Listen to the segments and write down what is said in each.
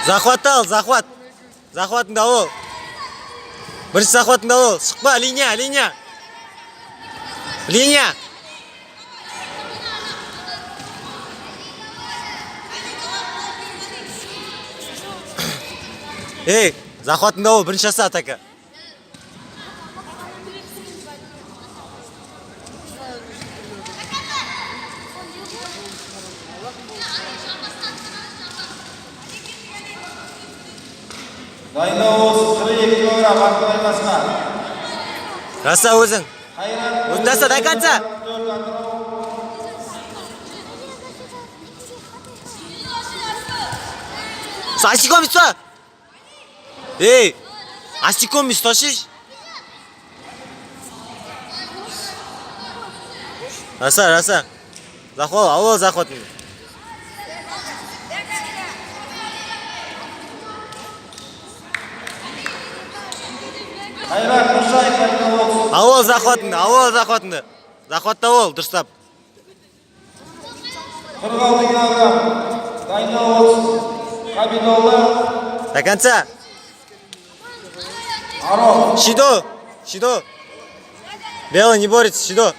Захватты ал, захват. Захватыңды ал. Бірінші захватыңды ал. Шықпа, линия. Линия. Ей, захватыңды ал, бірінші жаса атака. Дайындау 42 килограмм артық айқасына. Жаса өзің. Өзің жаса, до конца. Асиком бисто. Ей, асиком бисто шиш. Жаса. Захват, ал захватын. Қайрат Нұршаев дайындау. Ал захватыңды. Захватта ол, дұрыстап. 46 килограмм. Дайындау. Қабидолла. До конца. Арон. Шидо. Белый не борется, Шидо.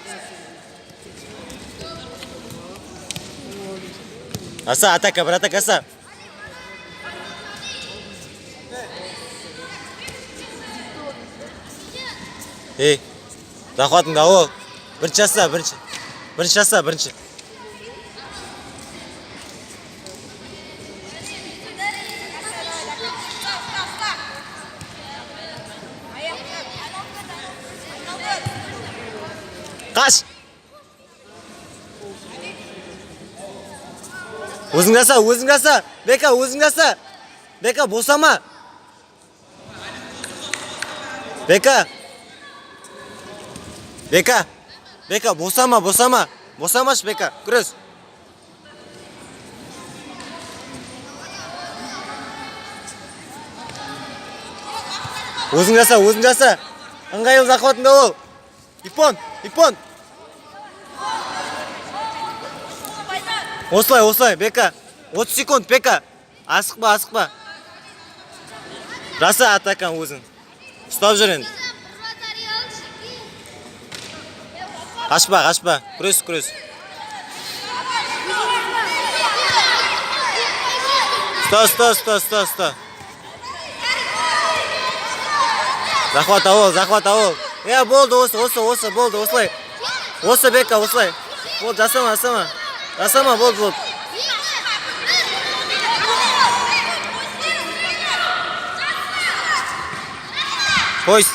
Аса, атака, братак, аса. Ей, захватыңды ал. Бірінші жаса. Қаш. Өзің жаса. Бека, өзің жаса. Бека, босама. Бека, босама. Босамаш, Бека, күрес. Өзің жаса. Ыңғайлы захватыңды ол. Ипон. Осылай, Бека. 30 секунд, Бека. Асықпа. Жаса атакан өзің. Ұстап жүр енді. Қашпа. Күрес. Ұста. Захват ауыл. Болды, осы, болды, осылай. Осы, Бека, осылай. Болды, жасама, болды. Қойс.